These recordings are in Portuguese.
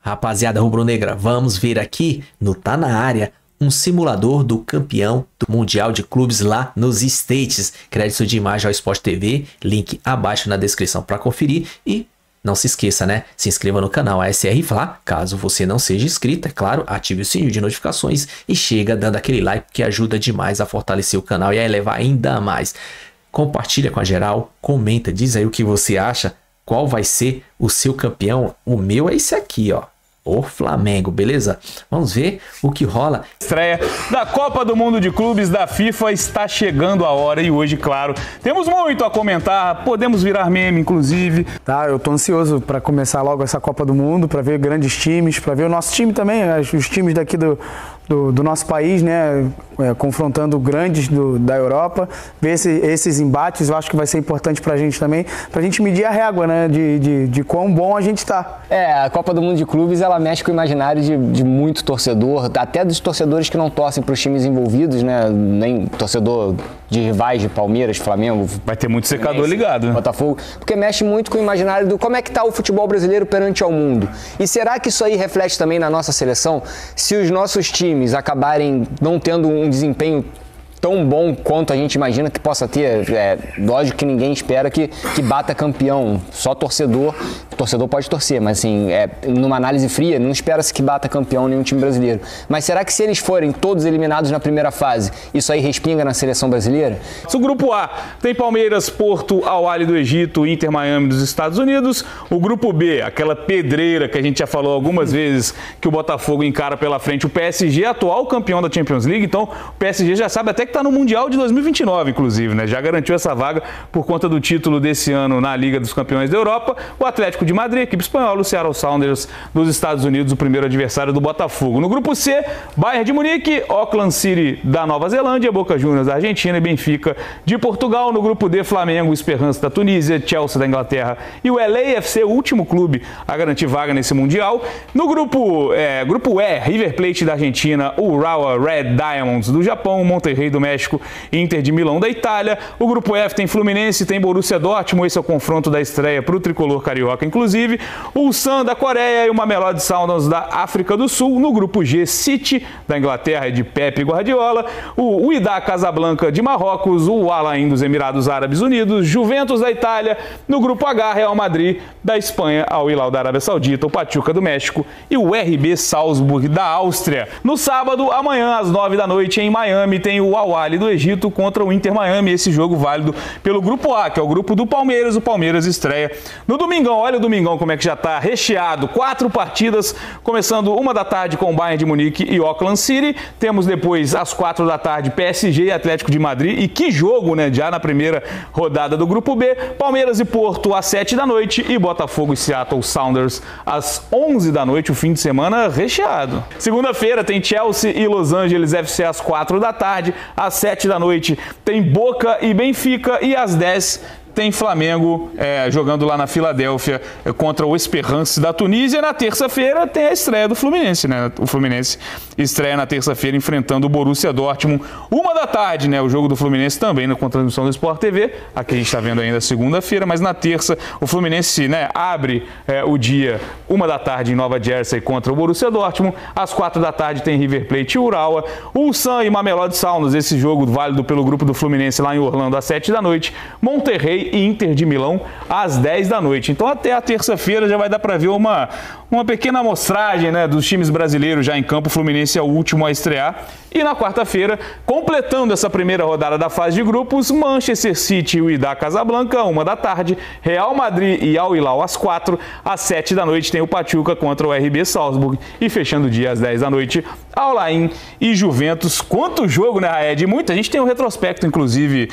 Rapaziada rubro-negra, vamos ver aqui no Tá Na Área um simulador do campeão do Mundial de Clubes lá nos States. Crédito de imagem ao Sport TV, link abaixo na descrição para conferir. E não se esqueça, né? Se inscreva no canal ASR Fla, caso você não seja inscrito, é claro, ative o sininho de notificações e chega dando aquele like que ajuda demais a fortalecer o canal e a elevar ainda mais. Compartilha com a geral, comenta, diz aí o que você acha, qual vai ser o seu campeão. O meu é esse aqui, ó. O Flamengo, beleza? Vamos ver o que rola. Estreia da Copa do Mundo de Clubes da FIFA está chegando a hora e hoje, claro, temos muito a comentar, podemos virar meme, inclusive. Tá, eu tô ansioso para começar logo essa Copa do Mundo, para ver grandes times, para ver o nosso time também, os times daqui do nosso país, né, confrontando grandes da Europa, ver esses embates. Eu acho que vai ser importante pra gente também, pra gente medir a régua, né, de quão bom a gente tá. A Copa do Mundo de Clubes, ela mexe com o imaginário de muito torcedor, até dos torcedores que não torcem para os times envolvidos, né, nem torcedor de rivais de Palmeiras, Flamengo. Vai ter muito secador ligado, né? Botafogo, porque mexe muito com o imaginário do como é que tá o futebol brasileiro perante ao mundo. E será que isso aí reflete também na nossa seleção? Se os nossos times acabarem não tendo um desempenho tão bom quanto a gente imagina que possa ter, lógico que ninguém espera que bata campeão, só torcedor pode torcer, mas assim, numa análise fria, não espera-se que bata campeão nenhum time brasileiro. Mas será que se eles forem todos eliminados na primeira fase, isso aí respinga na seleção brasileira? O grupo A tem Palmeiras, Porto, Al-Ahly do Egito, Inter Miami dos Estados Unidos. O grupo B, aquela pedreira que a gente já falou algumas vezes que o Botafogo encara pela frente, o PSG, atual campeão da Champions League. Então o PSG já sabe até que está no Mundial de 2029, inclusive, né? Já garantiu essa vaga por conta do título desse ano na Liga dos Campeões da Europa. O Atlético de Madrid, equipe espanhola, o Seattle Sounders dos Estados Unidos, o primeiro adversário do Botafogo. No grupo C, Bayern de Munique, Auckland City da Nova Zelândia, Boca Juniors da Argentina e Benfica de Portugal. No grupo D, Flamengo, Esperance da Tunísia, Chelsea da Inglaterra e o LAFC, o último clube a garantir vaga nesse Mundial. No grupo E, River Plate da Argentina, o Urawa Red Diamonds do Japão, Monterrey do México, Inter de Milão da Itália. O grupo F tem Fluminense, tem Borussia Dortmund, esse é o confronto da estreia para o tricolor carioca, inclusive. O Ulsan da Coreia e o Mamelodi Sundowns da África do Sul. No grupo G, City da Inglaterra de Pep Guardiola, o Wydad Casablanca de Marrocos, o Al Ain dos Emirados Árabes Unidos, Juventus da Itália. No grupo H, Real Madrid da Espanha, Al Hilal da Arábia Saudita, o Pachuca do México e o RB Salzburg da Áustria. No sábado, amanhã às 9 da noite em Miami, tem o Al-Ahly do Egito contra o Inter Miami, esse jogo válido pelo grupo A, que é o grupo do Palmeiras. O Palmeiras estreia no domingão. Olha o domingão como é que já está recheado, 4 partidas, começando 1 da tarde com o Bayern de Munique e Auckland City. Temos depois às 4 da tarde PSG e Atlético de Madrid, e que jogo, né, já na primeira rodada do grupo B. Palmeiras e Porto às 7 da noite e Botafogo e Seattle Sounders às 11 da noite, o fim de semana recheado. Segunda-feira tem Chelsea e Los Angeles FC às 4 da tarde, às 7 da noite tem Boca e Benfica e às 10 tem Flamengo jogando lá na Filadélfia contra o Esperance da Tunísia. Na terça-feira tem a estreia do Fluminense, né? O Fluminense estreia na terça-feira enfrentando o Borussia Dortmund, 1 da tarde, né? O jogo do Fluminense também com transmissão do Sport TV. Aqui a gente está vendo ainda segunda-feira, mas na terça o Fluminense, né, abre o dia 1 da tarde em Nova Jersey contra o Borussia Dortmund. Às 4 da tarde tem River Plate e Urawa, Ulsan e Mamelodi Sundowns, esse jogo válido pelo grupo do Fluminense lá em Orlando às 7 da noite. Monterrey e Inter de Milão às 10 da noite. Então até a terça-feira já vai dar para ver uma pequena amostragem, né, dos times brasileiros já em campo. O Fluminense é o último a estrear. E na quarta-feira, completando essa primeira rodada da fase de grupos, Manchester City e o Wydad Casablanca, 1 da tarde, Real Madrid e Al Hilal às 4, às 7 da noite tem o Pachuca contra o RB Salzburg e fechando o dia às 10 da noite, Al Ain e Juventus. Quanto jogo, né, Raed? Muita. A gente tem um retrospecto, inclusive,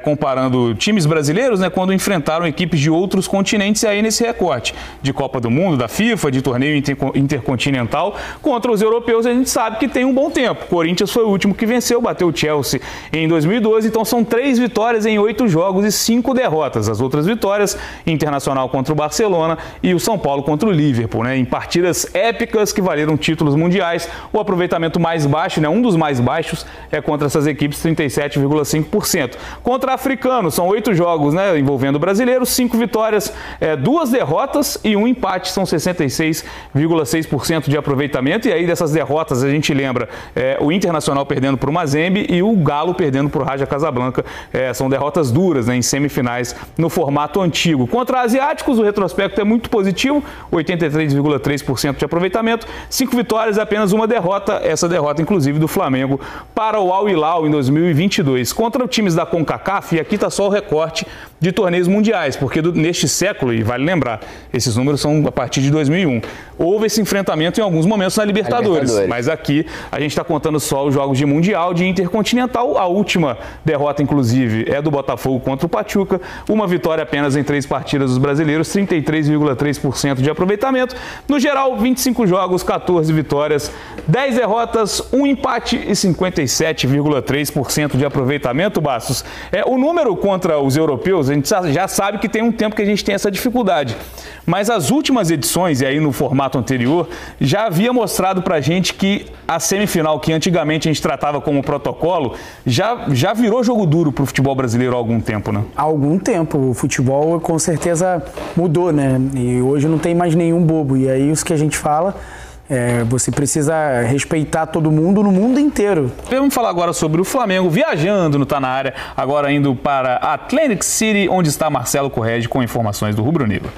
comparando times brasileiros, né, quando enfrentaram equipes de outros continentes, e aí nesse recorte de Copa do Mundo, da FIFA, de torneio intercontinental, contra os europeus, a gente sabe que tem um bom tempo. Corinthians foi o último que venceu, bateu o Chelsea em 2012, então são 3 vitórias em 8 jogos e 5 derrotas. As outras vitórias, Internacional contra o Barcelona e o São Paulo contra o Liverpool, né, em partidas épicas que valeram títulos mundiais. O aproveitamento aproveitamento mais baixo, né, um dos mais baixos, é contra essas equipes, 37,5%. Contra africanos, são 8 jogos, né, envolvendo brasileiros, 5 vitórias, 2 derrotas e 1 empate, são 66,6% de aproveitamento. E aí dessas derrotas a gente lembra o Internacional perdendo para o Mazembe e o Galo perdendo para o Raja Casablanca. São derrotas duras, né, em semifinais no formato antigo. Contra asiáticos, o retrospecto é muito positivo, 83,3% de aproveitamento, 5 vitórias e apenas 1 derrota, essa derrota inclusive do Flamengo para o Al Hilal em 2022. Contra os times da CONCACAF, e aqui está só o recorte de torneios mundiais, porque neste século, e vale lembrar, esses números são a partir de 2001, houve esse enfrentamento em alguns momentos na Libertadores. Mas aqui a gente está contando só os jogos de Mundial, de Intercontinental. A última derrota, inclusive, é do Botafogo contra o Pachuca, 1 vitória apenas em 3 partidas dos brasileiros, 33,3% de aproveitamento. No geral, 25 jogos, 14 vitórias, 10 derrotas, 1 empate e 57,3% de aproveitamento, Bastos. O número contra os europeus, a gente já sabe que tem um tempo que a gente tem essa dificuldade. Mas as últimas edições, e aí no formato anterior, já havia mostrado pra gente que a semifinal, que antigamente a gente tratava como protocolo, já virou jogo duro pro futebol brasileiro há algum tempo, né? Há algum tempo. O futebol com certeza mudou, né? E hoje não tem mais nenhum bobo. E aí isso que a gente fala, você precisa respeitar todo mundo no mundo inteiro. Vamos falar agora sobre o Flamengo viajando no Tá Na Área, agora indo para Atlantic City, onde está Marcelo Correge com informações do Rubro Negro.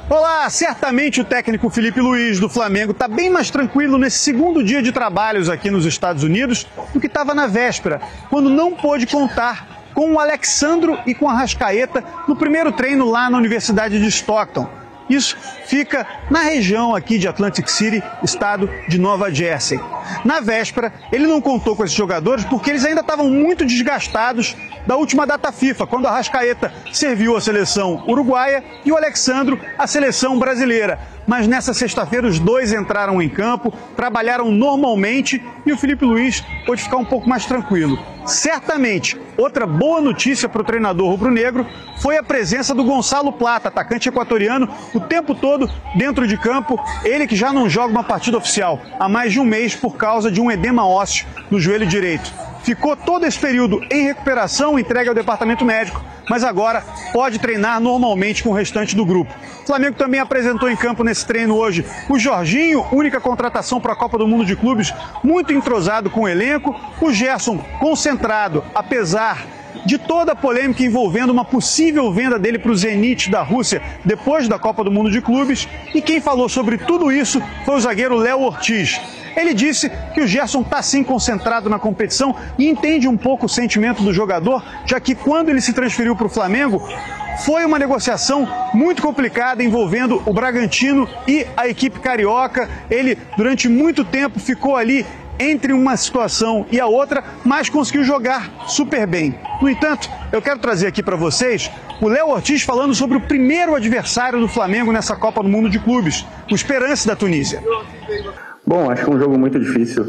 Olá, certamente o técnico Felipe Luiz do Flamengo está bem mais tranquilo nesse segundo dia de trabalhos aqui nos Estados Unidos do que estava na véspera, quando não pôde contar com o Alexandro e com a Arrascaeta no primeiro treino lá na Universidade de Stockton. Isso fica na região aqui de Atlantic City, estado de Nova Jersey. Na véspera, ele não contou com esses jogadores porque eles ainda estavam muito desgastados da última data FIFA, quando a Arrascaeta serviu a seleção uruguaia e o Alexandro a seleção brasileira. Mas nessa sexta-feira os dois entraram em campo, trabalharam normalmente e o Felipe Luiz pôde ficar um pouco mais tranquilo. Certamente, outra boa notícia para o treinador rubro-negro foi a presença do Gonçalo Plata, atacante equatoriano, o tempo todo dentro de campo. Ele que já não joga uma partida oficial há mais de um mês por causa de um edema ósseo no joelho direito. Ficou todo esse período em recuperação, entregue ao departamento médico, mas agora pode treinar normalmente com o restante do grupo. O Flamengo também apresentou em campo nesse treino hoje o Jorginho, única contratação para a Copa do Mundo de Clubes, muito entrosado com o elenco. O Gerson, concentrado, apesar de toda a polêmica envolvendo uma possível venda dele para o Zenit da Rússia depois da Copa do Mundo de Clubes. E quem falou sobre tudo isso foi o zagueiro Léo Ortiz. Ele disse que o Gerson está sim concentrado na competição e entende um pouco o sentimento do jogador, já que quando ele se transferiu para o Flamengo, foi uma negociação muito complicada envolvendo o Bragantino e a equipe carioca. Ele, durante muito tempo, ficou ali entre uma situação e a outra, mas conseguiu jogar super bem. No entanto, eu quero trazer aqui para vocês o Léo Ortiz falando sobre o primeiro adversário do Flamengo nessa Copa do Mundo de Clubes, o Esperance da Tunísia. Bom, acho que é um jogo muito difícil.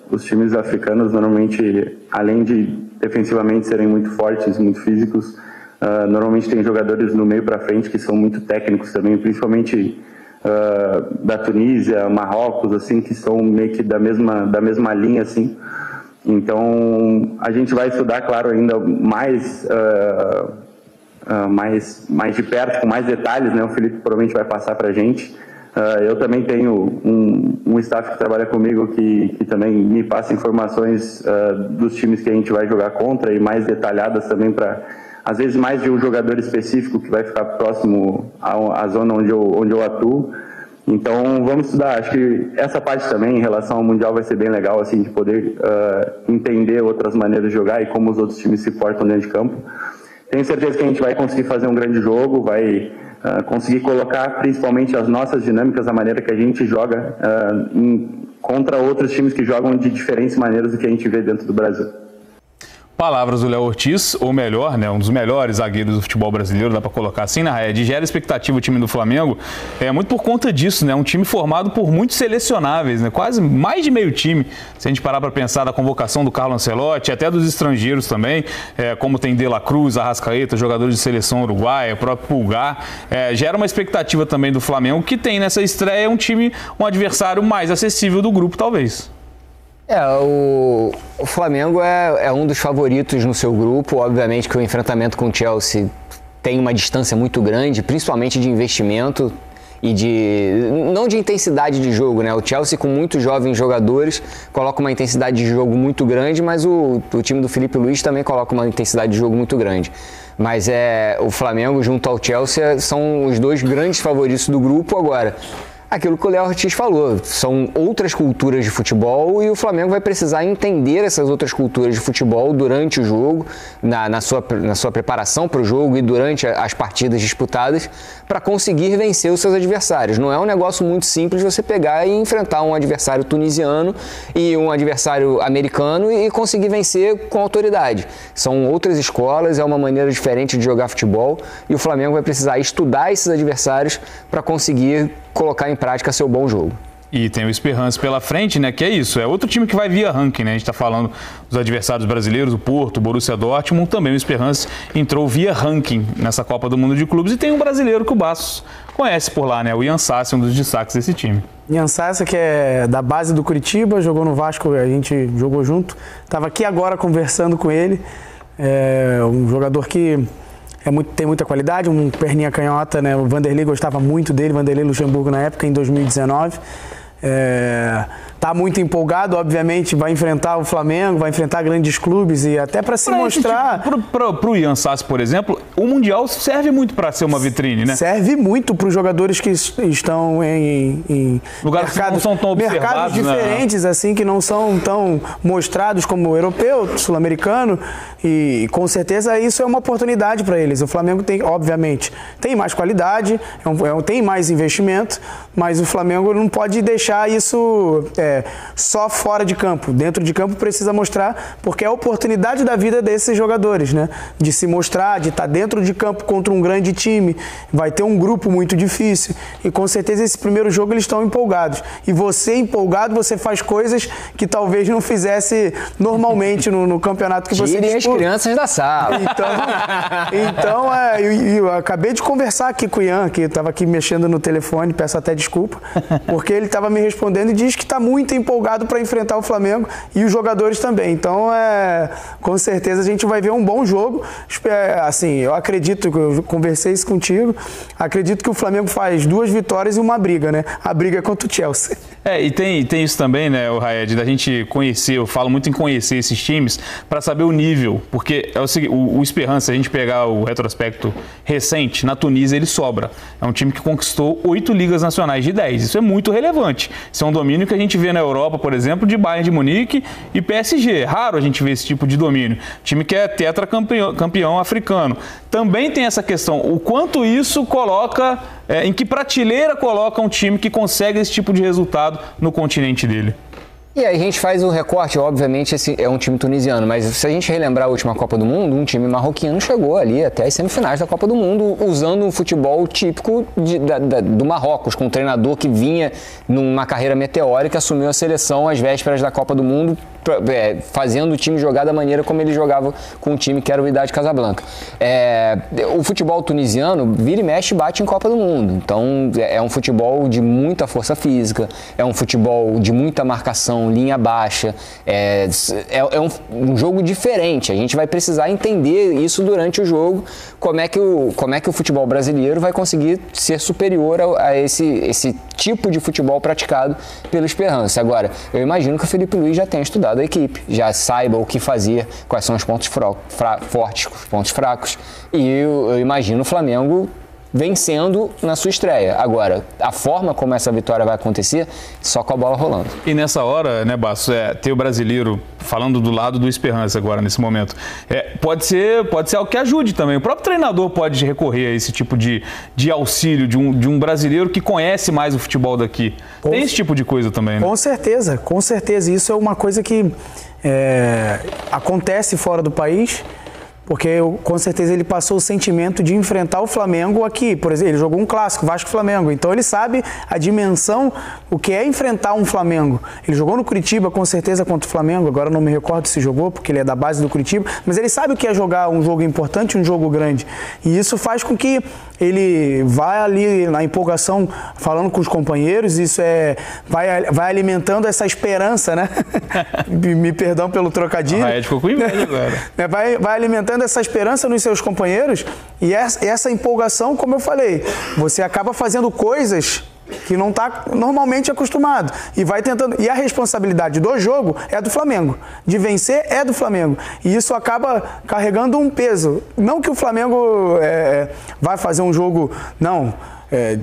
Os times africanos normalmente, além de defensivamente serem muito fortes, muito físicos, normalmente tem jogadores no meio para frente que são muito técnicos também, principalmente da Tunísia, Marrocos, assim, que são meio que da mesma linha, assim. Então, a gente vai estudar, claro, ainda mais de perto, com mais detalhes, né? O Felipe provavelmente vai passar para a gente. Eu também tenho um staff que trabalha comigo que também me passa informações dos times que a gente vai jogar contra e mais detalhadas também para, às vezes, mais de um jogador específico que vai ficar próximo à zona onde eu atuo. Então, vamos estudar. Acho que essa parte também, em relação ao Mundial, vai ser bem legal, assim, de poder entender outras maneiras de jogar e como os outros times se portam dentro de campo. Tenho certeza que a gente vai conseguir fazer um grande jogo, vai conseguir colocar principalmente as nossas dinâmicas, a maneira que a gente joga contra outros times que jogam de diferentes maneiras do que a gente vê dentro do Brasil. Palavras do Léo Ortiz, ou melhor, né, um dos melhores zagueiros do futebol brasileiro, dá para colocar assim, na Raed. Gera expectativa o time do Flamengo, muito por conta disso, né, um time formado por muitos selecionáveis, né, quase mais de meio time, se a gente parar para pensar da convocação do Carlo Ancelotti, até dos estrangeiros também, como tem De La Cruz, Arrascaeta, jogadores de seleção uruguaia, o próprio Pulgar, gera uma expectativa também do Flamengo, que tem nessa estreia um adversário mais acessível do grupo, talvez. O Flamengo é um dos favoritos no seu grupo. Obviamente que o enfrentamento com o Chelsea tem uma distância muito grande, principalmente de investimento e não de intensidade de jogo, né? O Chelsea, com muitos jovens jogadores, coloca uma intensidade de jogo muito grande, mas o time do Filipe Luís também coloca uma intensidade de jogo muito grande. Mas o Flamengo junto ao Chelsea são os dois grandes favoritos do grupo agora. Aquilo que o Léo Ortiz falou, são outras culturas de futebol e o Flamengo vai precisar entender essas outras culturas de futebol durante o jogo, na sua preparação para o jogo e durante as partidas disputadas, para conseguir vencer os seus adversários. Não é um negócio muito simples você pegar e enfrentar um adversário tunisiano e um adversário americano e conseguir vencer com autoridade. São outras escolas, é uma maneira diferente de jogar futebol e o Flamengo vai precisar estudar esses adversários para conseguir colocar em prática seu bom jogo. E tem o Esperance pela frente, né? Que é isso, é outro time que vai via ranking, né? A gente está falando dos adversários brasileiros, o Porto, o Borussia Dortmund, também o Esperance entrou via ranking nessa Copa do Mundo de Clubes e tem um brasileiro que o Bastos conhece por lá, né? O Ian Sassi, um dos destaques desse time. Ian Sassi, que é da base do Curitiba, jogou no Vasco, a gente jogou junto. Estava aqui agora conversando com ele, um jogador que tem muita qualidade, um perninha canhota, né? O Vanderlei gostava muito dele, Vanderlei Luxemburgo na época, em 2019. Tá muito empolgado, obviamente, vai enfrentar o Flamengo, vai enfrentar grandes clubes e até para se mostrar... Pro Ian Sassi, por exemplo, o Mundial serve muito para ser uma vitrine, né? Serve muito para os jogadores que estão em lugares que não são tão observados, mercados diferentes, né? Assim, que não são tão mostrados como o europeu, sul-americano, e com certeza isso é uma oportunidade para eles. O Flamengo tem, obviamente, tem mais qualidade, tem mais investimento, mas o Flamengo não pode deixar isso só fora de campo. Dentro de campo precisa mostrar, porque é a oportunidade da vida desses jogadores, né? De se mostrar, de estar dentro de campo contra um grande time. Vai ter um grupo muito difícil e com certeza esse primeiro jogo eles estão empolgados. E você empolgado, você faz coisas que talvez não fizesse normalmente no campeonato que você disputa. Tirem as crianças da sala. Então eu acabei de conversar aqui com o Ian, que estava aqui mexendo no telefone, peço até desculpa, porque ele estava me respondendo e diz que está muito empolgado para enfrentar o Flamengo e os jogadores também. Então, com certeza a gente vai ver um bom jogo. Assim, eu acredito, eu conversei isso contigo, acredito que o Flamengo faz 2 vitórias e uma briga, né? A briga é contra o Chelsea. E tem isso também, né, o Raed, da gente conhecer, eu falo muito em conhecer esses times para saber o nível, porque é o seguinte, o Esperance, se a gente pegar o retrospecto recente, na Tunísia ele sobra. É um time que conquistou 8 ligas nacionais de 10. Isso é muito relevante. Isso é um domínio que a gente vê na Europa, por exemplo, de Bayern de Munique e PSG. É raro a gente ver esse tipo de domínio. Time que é tetracampeão africano. Também tem essa questão, o quanto isso coloca, em que prateleira coloca um time que consegue esse tipo de resultado no continente dele. E aí a gente faz o recorte, obviamente esse é um time tunisiano, mas se a gente relembrar a última Copa do Mundo, um time marroquino chegou ali até as semifinais da Copa do Mundo usando um futebol típico do Marrocos, com um treinador que vinha numa carreira meteórica, assumiu a seleção às vésperas da Copa do Mundo, fazendo o time jogar da maneira como ele jogava com o time que era o Wydad Casablanca. O futebol tunisiano vira e mexe e bate em Copa do Mundo, então é um futebol de muita força física, é um futebol de muita marcação, linha baixa, é um jogo diferente. A gente vai precisar entender isso durante o jogo, como é que o futebol brasileiro vai conseguir ser superior a esse tipo de futebol praticado pelo Esperance. Agora, eu imagino que o Filipe Luís já tenha estudado a equipe, já saiba o que fazer, quais são os pontos fortes, os pontos fracos, e eu imagino o Flamengo vencendo na sua estreia. Agora, a forma como essa vitória vai acontecer, só com a bola rolando. E nessa hora, né, Basso, ter o brasileiro falando do lado do Esperança agora, nesse momento, pode ser algo que ajude também. O próprio treinador pode recorrer a esse tipo de auxílio de um brasileiro que conhece mais o futebol daqui. Tem esse tipo de coisa também, né? Com certeza, com certeza. Isso é uma coisa que acontece fora do país, porque com certeza ele passou o sentimento de enfrentar o Flamengo aqui. Por exemplo, ele jogou um clássico, Vasco-Flamengo. Então ele sabe a dimensão, o que é enfrentar um Flamengo. Ele jogou no Curitiba, com certeza, contra o Flamengo. Agora não me recordo se jogou, porque ele é da base do Curitiba. Mas ele sabe o que é jogar um jogo importante, um jogo grande. E isso faz com que ele vá ali na empolgação, falando com os companheiros. Isso vai alimentando essa esperança, né? Me perdão pelo trocadilho. Ficou com inveja agora. Vai alimentando essa esperança nos seus companheiros e essa empolgação, como eu falei, você acaba fazendo coisas que não está normalmente acostumado e vai tentando, e a responsabilidade do jogo é do Flamengo, de vencer é do Flamengo, e isso acaba carregando um peso, não que o Flamengo vai fazer um jogo,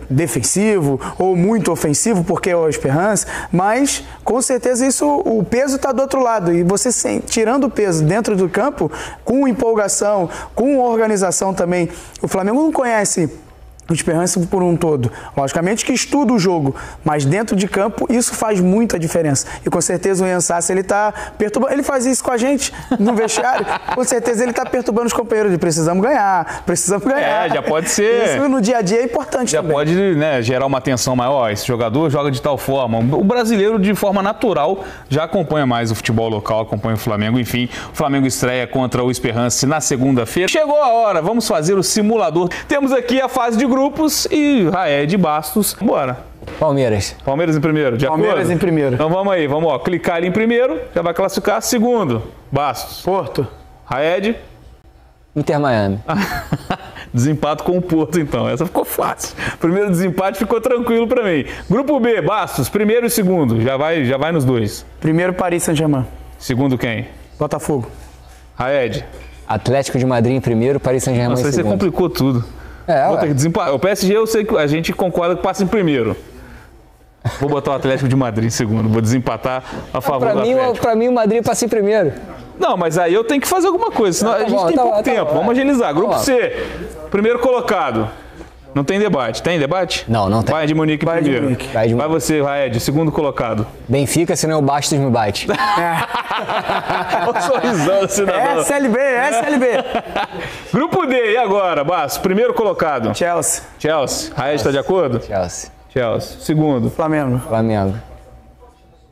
defensivo ou muito ofensivo, porque é o Esperança, mas com certeza o peso está do outro lado, e você tirando o peso dentro do campo, com empolgação, com organização também. O Flamengo não conhece o Esperança por um todo. Logicamente que estuda o jogo, mas dentro de campo isso faz muita diferença. E com certeza o Ian Sassi, ele está perturbando, ele faz isso com a gente no vestiário, com certeza ele está perturbando os companheiros, precisamos ganhar. Já pode ser. Isso no dia a dia é importante também. Já pode, gerar uma atenção maior. Esse jogador joga de tal forma. O brasileiro, de forma natural, já acompanha mais o futebol local, acompanha o Flamengo. Enfim, o Flamengo estreia contra o Esperança na segunda-feira. Chegou a hora, vamos fazer o simulador. Temos aqui a fase de grupos e Raed Bastos. Bora. Palmeiras em primeiro, de acordo? Palmeiras em primeiro. Então vamos aí, clicar ali em primeiro, já vai classificar. Segundo, Bastos. Porto. Raed. Inter Miami. Desempato com o Porto, então. Essa ficou fácil. Primeiro desempate ficou tranquilo pra mim. Grupo B, Bastos, primeiro e segundo. Já vai nos dois. Primeiro, Paris Saint-Germain. Segundo quem? Botafogo. Raed. Atlético de Madrid em primeiro, Paris Saint-Germain em segundo. Você complicou tudo. Vou ter que desempatar. O PSG eu sei que a gente concorda que passa em primeiro. Vou botar o Atlético de Madrid em segundo. Vou desempatar a favor do Atlético. Pra mim o Madrid passa em primeiro. Não, mas aí eu tenho que fazer alguma coisa, senão a gente tem pouco tempo. Vamos agilizar. Grupo C, primeiro colocado. Não tem debate. Tem debate? Não tem. Bayern de Munique em primeiro. Vai você, Raed, segundo colocado. Benfica, senão o Bastos me bate. Olha o sorrisão, cidadão. SLB. Grupo D, e agora, Bastos? Primeiro colocado. Chelsea. Raed, está de acordo? Chelsea. Segundo. Flamengo.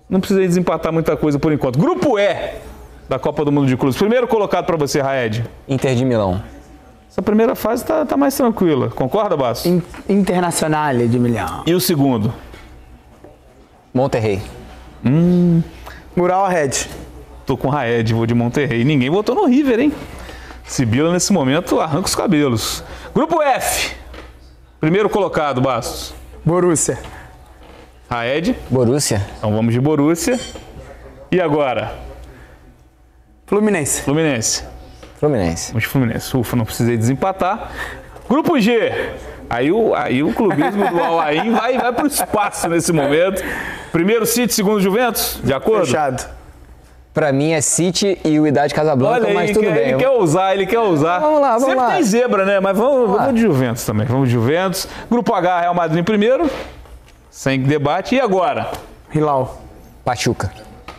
Não precisa desempatar muita coisa por enquanto. Grupo E da Copa do Mundo de Clubes. Primeiro colocado para você, Raed. Inter de Milão. Essa primeira fase tá mais tranquila. Concorda, Bastos? Internacional de Milão. E o segundo? Monterrey. Mural Red. Tô com Raed, vou de Monterrey. Ninguém votou no River, hein? Sibila, nesse momento, arranca os cabelos. Grupo F. Primeiro colocado, Bastos. Borussia. Raed. Borussia. Então vamos de Borussia. E agora? Fluminense. Vamos de Fluminense. Ufa, não precisei desempatar. Grupo G. Aí o clubismo do Al-Ain vai pro espaço nesse momento. Primeiro City, segundo Juventus. De acordo? Fechado. Pra mim é City e o Idade Casablanca, Olha aí, mas tudo bem. Ele quer ousar. Vamos lá. Sempre tem zebra, né? Mas vamos de Juventus também. Vamos de Juventus. Grupo H, Real Madrid em primeiro. Sem debate. E agora? Hilal. Pachuca.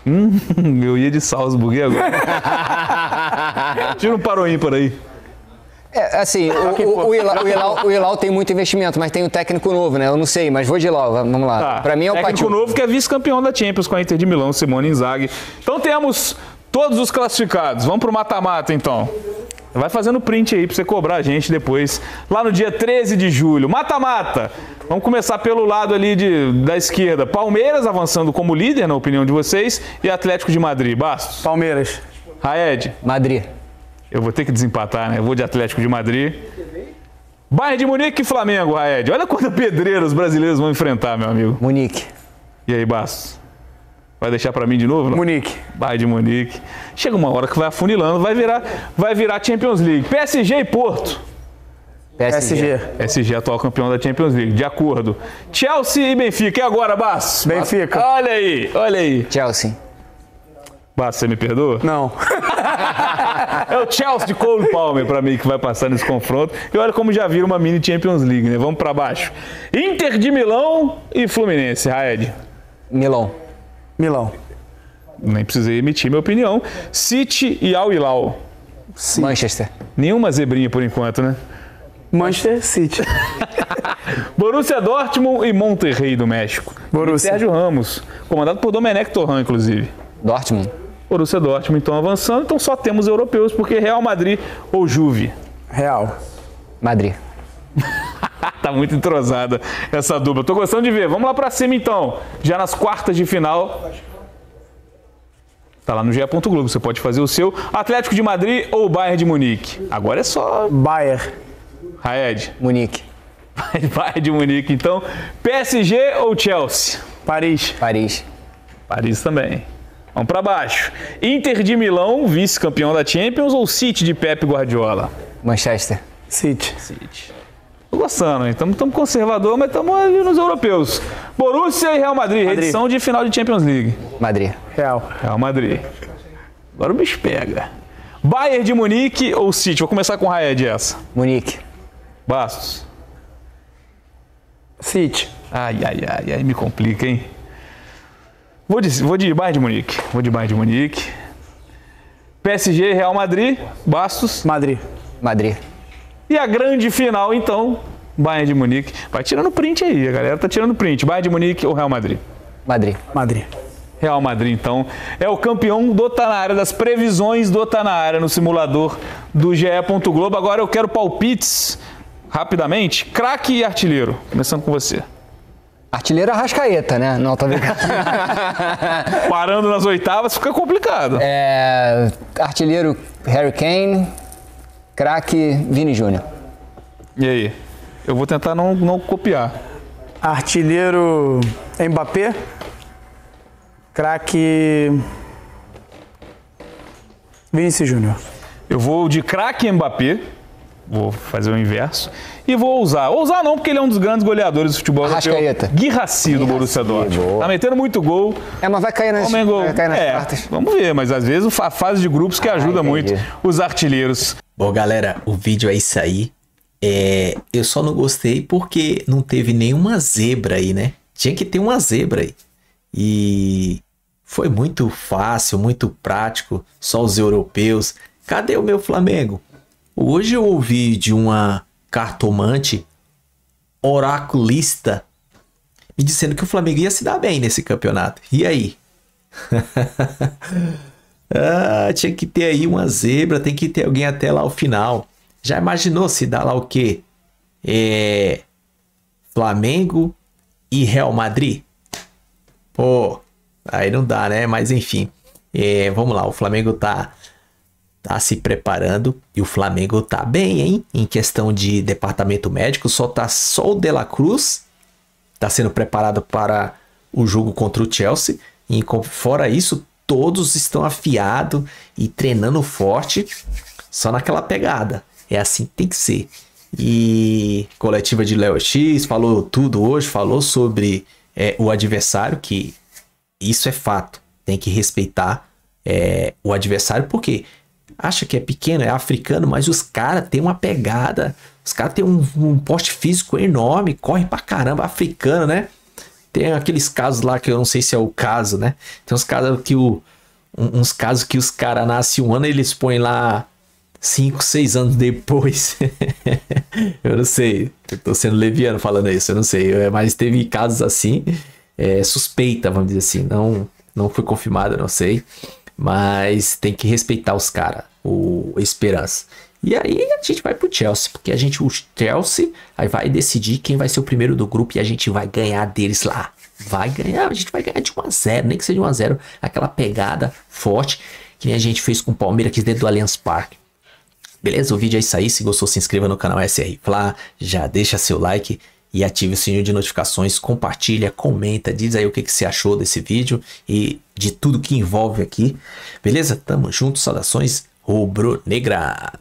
Eu ia de Salzburg e agora? Tira um para o ímpar aí. Assim, o Hilal tem muito investimento, mas tem um técnico novo, né? Eu não sei, mas vou de Hilal, vamos lá. Tá. Pra mim é o técnico Pachuca. novo que é vice-campeão da Champions com a Inter de Milão, Simone Inzaghi. Então temos todos os classificados. Vamos pro mata-mata, então. Vai fazendo print aí pra você cobrar a gente depois. Lá no dia 13 de julho. Mata-mata. Vamos começar pelo lado ali da esquerda. Palmeiras avançando como líder, na opinião de vocês. E Atlético de Madrid. Bastos. Palmeiras. Raed. Madrid. Eu vou ter que desempatar, né? Eu vou de Atlético de Madrid. Bayern de Munique e Flamengo, Raed. Olha quanta pedreira os brasileiros vão enfrentar, meu amigo. Munique. E aí, Bastos? Vai deixar pra mim de novo? Não? Munique. Bayern de Munique. Chega uma hora que vai afunilando, vai virar Champions League. PSG e Porto. PSG. PSG, atual campeão da Champions League. De acordo. Chelsea e Benfica. E agora, Basso? Benfica. Olha aí. Chelsea. Basso, você me perdoa? Não. É o Chelsea de Cole Palmer pra mim que vai passar nesse confronto. E olha como já vira uma mini Champions League, né? Vamos pra baixo. Inter de Milão e Fluminense. Raed. Milão. Nem precisei emitir minha opinião. City e Al Hilal. Manchester. Nenhuma zebrinha por enquanto, né? Manchester City. Borussia Dortmund e Monterrey do México. Borussia. Sérgio Ramos, comandado por Domenech Torrent, inclusive. Dortmund. Borussia Dortmund, então, avançando. Então só temos europeus, porque Real Madrid ou Juve. Real. Madrid. Tá muito entrosada essa dupla. Tô gostando de ver. Vamos lá pra cima, então. Já nas quartas de final. Tá lá no GE. Globo. Você pode fazer o seu. Atlético de Madrid ou Bayern de Munique? Agora é só... Bayern. Raed. Munique. Bayern de Munique, então. PSG ou Chelsea? Paris. Paris também. Vamos pra baixo. Inter de Milão, vice-campeão da Champions, ou City de Pep Guardiola? Manchester. City. Tô gostando, hein? Estamos conservador, mas estamos ali nos europeus. Borussia e Real Madrid, edição de final de Champions League. Madrid. Real Madrid. Agora o bicho pega. Bayern de Munique ou City? Vou começar com o Raed essa. Munique. Bastos. City. Ai, me complica, hein? Vou de Bayern de Munique. PSG e Real Madrid. Bastos. Madrid. E a grande final, então, Bayern de Munique. Vai tirando print aí, a galera tá tirando print. Bayern de Munique ou Real Madrid? Madrid. Real Madrid, então, é o campeão do Tá Na Área, das previsões do Tá Na Área no simulador do GE. Globo. Agora eu quero palpites, rapidamente. Craque e artilheiro. Começando com você. Artilheiro Arrascaeta, né? Não, tô brincando. Parando nas oitavas fica complicado. Artilheiro Harry Kane. Craque Vini Júnior. E aí? Eu vou tentar não copiar. Artilheiro Mbappé. Craque Vinícius Júnior. Eu vou de craque Mbappé. Vou fazer o inverso. E vou ousar não, porque ele é um dos grandes goleadores do futebol europeu. Guirassy do Borussia Dortmund. Tá metendo muito gol. Mas vai cair nas quartas. Vamos ver, mas às vezes a fase de grupos que ajuda muito os artilheiros. Bom, galera, o vídeo é isso aí. Eu só não gostei porque não teve nenhuma zebra aí, né? Tinha que ter uma zebra aí. E foi muito fácil, muito prático, só os europeus. Cadê o meu Flamengo? Hoje eu ouvi de uma cartomante oraculista me dizendo que o Flamengo ia se dar bem nesse campeonato. E aí? Tinha que ter aí uma zebra, tem que ter alguém até lá o final. Já imaginou se dá lá o quê? Flamengo e Real Madrid? Pô, aí não dá, né? Mas enfim, vamos lá, o Flamengo tá se preparando e o Flamengo tá bem, hein? Em questão de departamento médico, só o De La Cruz tá sendo preparado para o jogo contra o Chelsea. E fora isso, todos estão afiados e treinando forte, só naquela pegada. É assim que tem que ser. E coletiva de Léo X falou tudo hoje, falou sobre o adversário, que isso é fato. Tem que respeitar o adversário, porque acha que é pequeno, é africano, mas os caras têm uma pegada, os caras têm um porte físico enorme, corre pra caramba, africano, né? Tem aqueles casos lá que eu não sei se é o caso, né? Tem uns casos que uns casos que os caras nascem um ano e eles põem lá 5, 6 anos depois. Eu não sei, eu tô sendo leviano falando isso, eu não sei, mas teve casos assim, suspeita, vamos dizer assim, não foi confirmado, eu não sei, mas tem que respeitar os caras, o Esperança. E aí a gente vai pro Chelsea, porque o Chelsea aí vai decidir quem vai ser o primeiro do grupo e a gente vai ganhar deles lá. Vai ganhar, a gente vai ganhar de 1-0, nem que seja 1-0, aquela pegada forte que nem a gente fez com o Palmeiras aqui dentro do Allianz Parque. Beleza? O vídeo é isso aí. Se gostou, se inscreva no canal SR Fla, já deixa seu like e ative o sininho de notificações, compartilha, comenta, diz aí o que você achou desse vídeo e de tudo que envolve aqui. Beleza? Tamo junto, saudações rubro-negra.